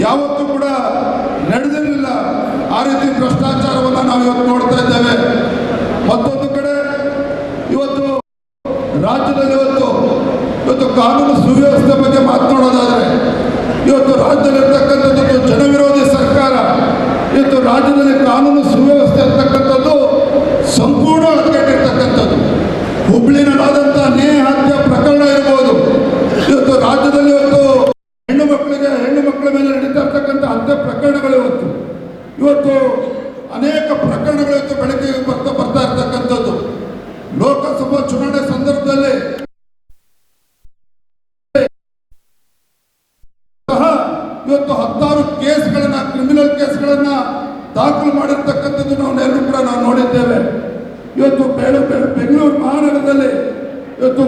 ಯಾವತ್ತೂ ಕೂಡ ನಡೆದಿರಲಿಲ್ಲ. ಆ ರೀತಿ ಭ್ರಷ್ಟಾಚಾರವನ್ನು ನಾವು ಇವತ್ತು ನೋಡ್ತಾ ಇದ್ದೇವೆ. ಮತ್ತೊಂದು ಕಡೆ ಇವತ್ತು ರಾಜ್ಯದಲ್ಲಿ ಇವತ್ತು ಕಾನೂನು ಸುವ್ಯವಸ್ಥೆ ಬಗ್ಗೆ ಮಾತನಾಡೋದಾದರೆ ಇವತ್ತು ರಾಜ್ಯದಲ್ಲಿರ್ತಕ್ಕಂಥದ್ದು ಜನವಿರೋಧಿ ಸರ್ಕಾರ. ಇವತ್ತು ರಾಜ್ಯದಲ್ಲಿ ಕಾನೂನು ಸುವ್ಯವಸ್ಥೆ ಅಂತಕ್ಕಂಥದ್ದು ಸಂಪೂರ್ಣ ಹದಗೆಟ್ಟಿರ್ತಕ್ಕಂಥದ್ದು. ಹುಬ್ಳಿನಲ್ಲಾದಂಥ ನೇಹ ಹತ್ಯೆ ಪ್ರಕರಣ ಇರ್ಬೋದು, ಇವತ್ತು ರಾಜ್ಯದಲ್ಲಿ ಹೆಣ್ಣು ಮಕ್ಕಳ ಮೇಲೆ ನಡೀತಾ ಇರ್ತಕ್ಕಂಥ ಹತ್ಯೆ ಪ್ರಕರಣಗಳು ಇವತ್ತು ಅನೇಕ ಪ್ರಕರಣಗಳು ಬೆಳಕಿಗೆ ಬರ್ತಾ ಇರ್ತಕ್ಕಂಥದ್ದು. ಲೋಕಸಭಾ ಚುನಾವಣೆ ಸಂದರ್ಭದಲ್ಲಿ ಸಹ ಇವತ್ತು 16 ಕೇಸ್ಗಳನ್ನ, ಕ್ರಿಮಿನಲ್ ಕೇಸ್ಗಳನ್ನ ದಾಖಲು ಮಾಡಿರ್ತಕ್ಕಂಥದ್ದು ನಾವೆಲ್ಲರೂ ಕೂಡ ನಾವು ನೋಡಿದ್ದೇವೆ. ಇವತ್ತು ಬೆಂಗಳೂರು ಮಹಾನಗರದಲ್ಲಿ ಇವತ್ತು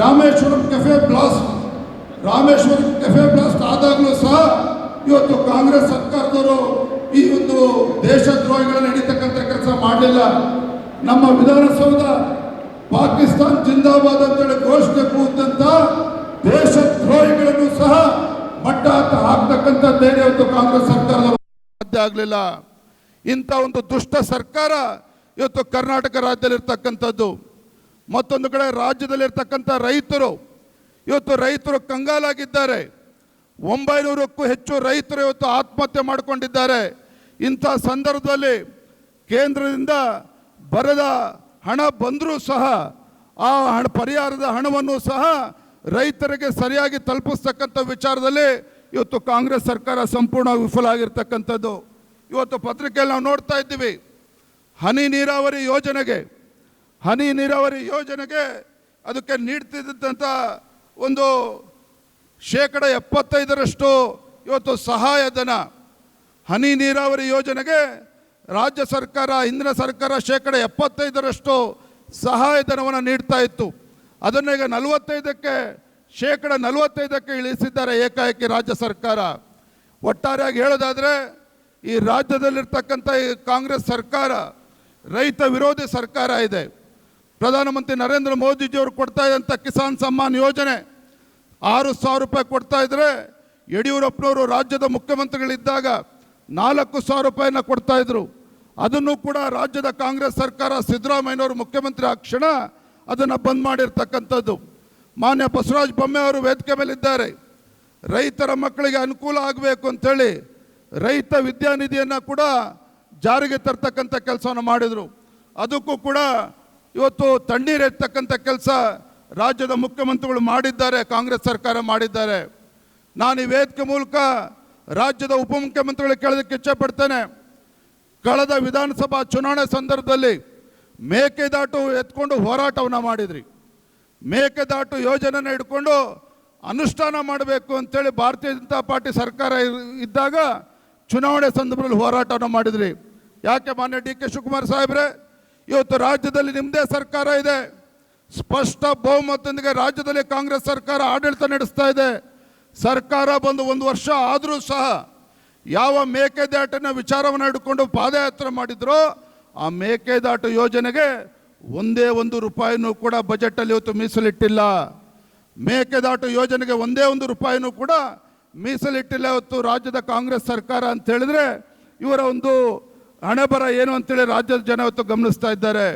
ರಾಮೇಶ್ವರಂ ಕೆಫೆ ಬ್ಲಾಸ್ಟ್ ಆದಾಗಲೂ ಸಹ ಇವತ್ತು ಕಾಂಗ್ರೆಸ್ ಸರ್ಕಾರದವರು ಈ ಒಂದು ದೇಶದ್ರೋಹಿಗಳನ್ನ ನಡೀತಕ್ಕಂಥ ಕೆಲಸ ಮಾಡಲಿಲ್ಲ. ನಮ್ಮ ವಿಧಾನಸೌಧ ಪಾಕಿಸ್ತಾನ್ ಜಿಂದಾಬಾದ್ ಅಂತೇಳಿ ಘೋಷಣೆ ಕೂದಂತ ದೇಶದ್ರೋಹಿಗಳನ್ನು ಸಹ ಮಟ್ಟ ಹಾಕ್ತಕ್ಕಂಥ ಧೈರ್ಯ ಇವತ್ತು ಕಾಂಗ್ರೆಸ್ ಸರ್ಕಾರದವರು ಸಾಧ್ಯ ಆಗಲಿಲ್ಲ. ಇಂಥ ಒಂದು ದುಷ್ಟ ಸರ್ಕಾರ ಇವತ್ತು ಕರ್ನಾಟಕ ರಾಜ್ಯದಲ್ಲಿರ್ತಕ್ಕಂಥದ್ದು. ಮತ್ತೊಂದು ಕಡೆ ರಾಜ್ಯದಲ್ಲಿರ್ತಕ್ಕಂಥ ರೈತರು ಕಂಗಾಲಾಗಿದ್ದಾರೆ. 900ಕ್ಕೂ ಹೆಚ್ಚು ರೈತರು ಇವತ್ತು ಆತ್ಮಹತ್ಯೆ ಮಾಡಿಕೊಂಡಿದ್ದಾರೆ. ಇಂಥ ಸಂದರ್ಭದಲ್ಲಿ ಕೇಂದ್ರದಿಂದ ಬರದ ಹಣ ಬಂದರೂ ಸಹ ಆ ಪರಿಹಾರದ ಹಣವನ್ನು ಸಹ ರೈತರಿಗೆ ಸರಿಯಾಗಿ ತಲುಪಿಸ್ತಕ್ಕಂಥ ವಿಚಾರದಲ್ಲಿ ಇವತ್ತು ಕಾಂಗ್ರೆಸ್ ಸರ್ಕಾರ ಸಂಪೂರ್ಣ ವಿಫಲ ಆಗಿರ್ತಕ್ಕಂಥದ್ದು. ಇವತ್ತು ಪತ್ರಿಕೆಯಲ್ಲಿ ನಾವು ನೋಡ್ತಾ ಇದ್ದೀವಿ, ಹನಿ ನೀರಾವರಿ ಯೋಜನೆಗೆ ಅದಕ್ಕೆ ನೀಡ್ತಿದ್ದಂಥ ಒಂದು 75% ಇವತ್ತು ಸಹಾಯಧನ. ಹನಿ ನೀರಾವರಿ ಯೋಜನೆಗೆ ರಾಜ್ಯ ಸರ್ಕಾರ, ಹಿಂದಿನ ಸರ್ಕಾರ 75% ಸಹಾಯಧನವನ್ನು ನೀಡ್ತಾ ಇತ್ತು. ಅದನ್ನು ಈಗ 45% ಇಳಿಸಿದ್ದಾರೆ ಏಕಾಏಕಿ ರಾಜ್ಯ ಸರ್ಕಾರ. ಒಟ್ಟಾರೆಯಾಗಿ ಹೇಳೋದಾದರೆ ಈ ರಾಜ್ಯದಲ್ಲಿರ್ತಕ್ಕಂಥ ಈ ಕಾಂಗ್ರೆಸ್ ಸರ್ಕಾರ ರೈತ ವಿರೋಧಿ ಸರ್ಕಾರ ಇದೆ. ಪ್ರಧಾನಮಂತ್ರಿ ನರೇಂದ್ರ ಮೋದಿಜಿಯವರು ಕೊಡ್ತಾ ಇದ್ದಂಥ ಕಿಸಾನ್ ಸಮ್ಮಾನ್ ಯೋಜನೆ 6,000 ರೂಪಾಯಿ ಕೊಡ್ತಾ ಇದ್ರೆ, ಯಡಿಯೂರಪ್ಪನವರು ರಾಜ್ಯದ ಮುಖ್ಯಮಂತ್ರಿಗಳಿದ್ದಾಗ 4,000 ರೂಪಾಯಿನ ಕೊಡ್ತಾ ಇದ್ರು. ಅದನ್ನು ಕೂಡ ರಾಜ್ಯದ ಕಾಂಗ್ರೆಸ್ ಸರ್ಕಾರ ಸಿದ್ದರಾಮಯ್ಯನವರು ಮುಖ್ಯಮಂತ್ರಿ ಆ ಕ್ಷಣ ಅದನ್ನು ಬಂದ್ ಮಾಡಿರ್ತಕ್ಕಂಥದ್ದು. ಮಾನ್ಯ ಬಸವರಾಜ ಬೊಮ್ಮಾಯಿ ಅವರು ವೇದಿಕೆ ಮೇಲಿದ್ದಾರೆ. ರೈತರ ಮಕ್ಕಳಿಗೆ ಅನುಕೂಲ ಆಗಬೇಕು ಅಂಥೇಳಿ ರೈತ ವಿದ್ಯಾನಿಧಿಯನ್ನು ಕೂಡ ಜಾರಿಗೆ ತರ್ತಕ್ಕಂಥ ಕೆಲಸವನ್ನು ಮಾಡಿದರು. ಅದಕ್ಕೂ ಕೂಡ ಇವತ್ತು ತಣ್ಣೀರು ಎತ್ತಕ್ಕಂಥ ಕೆಲಸ ರಾಜ್ಯದ ಮುಖ್ಯಮಂತ್ರಿಗಳು ಮಾಡಿದ್ದಾರೆ, ಕಾಂಗ್ರೆಸ್ ಸರ್ಕಾರ ಮಾಡಿದ್ದಾರೆ. ನಾನು ಈ ವೇದಿಕೆ ಮೂಲಕ ರಾಜ್ಯದ ಉಪಮುಖ್ಯಮಂತ್ರಿಗಳು ಕೇಳೋದಕ್ಕೆ ಇಚ್ಛೆಪಡ್ತೇನೆ. ಕಳೆದ ವಿಧಾನಸಭಾ ಚುನಾವಣೆ ಸಂದರ್ಭದಲ್ಲಿ ಮೇಕೆದಾಟು ಎತ್ಕೊಂಡು ಹೋರಾಟವನ್ನು ಮಾಡಿದ್ರಿ. ಮೇಕೆದಾಟು ಯೋಜನೆಯನ್ನು ಹಿಡ್ಕೊಂಡು ಅನುಷ್ಠಾನ ಮಾಡಬೇಕು ಅಂತೇಳಿ ಭಾರತೀಯ ಜನತಾ ಪಾರ್ಟಿ ಸರ್ಕಾರ ಇದ್ದಾಗ ಚುನಾವಣೆ ಸಂದರ್ಭದಲ್ಲಿ ಹೋರಾಟವನ್ನು ಮಾಡಿದ್ರಿ. ಯಾಕೆ ಮಾನ್ಯ ಡಿ ಕೆ ಶಿವಕುಮಾರ್ ಸಾಹೇಬ್ರೆ, ಇವತ್ತು ರಾಜ್ಯದಲ್ಲಿ ನಿಮ್ಮದೇ ಸರ್ಕಾರ ಇದೆ, ಸ್ಪಷ್ಟ ಬಹುಮತದೊಂದಿಗೆ ರಾಜ್ಯದಲ್ಲಿ ಕಾಂಗ್ರೆಸ್ ಸರ್ಕಾರ ಆಡಳಿತ ನಡೆಸ್ತಾ ಇದೆ. ಸರ್ಕಾರ ಬಂದು 1 ವರ್ಷ ಆದರೂ ಸಹ ಯಾವ ಮೇಕೆದಾಟಿನ ವಿಚಾರವನ್ನು ಹಿಡ್ಕೊಂಡು ಪಾದಯಾತ್ರೆ ಮಾಡಿದ್ರೋ ಆ ಮೇಕೆದಾಟು ಯೋಜನೆಗೆ ಒಂದೇ 1 ರೂಪಾಯಿನೂ ಕೂಡ ಬಜೆಟಲ್ಲಿ ಇವತ್ತು ಮೀಸಲಿಟ್ಟಿಲ್ಲ. ಮೇಕೆದಾಟು ಯೋಜನೆಗೆ ಒಂದೇ 1 ರೂಪಾಯಿನೂ ಕೂಡ ಮೀಸಲಿಟ್ಟಿಲ್ಲ ಇವತ್ತು ರಾಜ್ಯದ ಕಾಂಗ್ರೆಸ್ ಸರ್ಕಾರ ಅಂತ ಹೇಳಿದ್ರೆ ಇವರ ಒಂದು ಹಣೆಬರ ಏನು ಅಂತೇಳಿ ರಾಜ್ಯದ ಜನ ಇವತ್ತು ಗಮನಿಸ್ತಾ ಇದ್ದಾರೆ.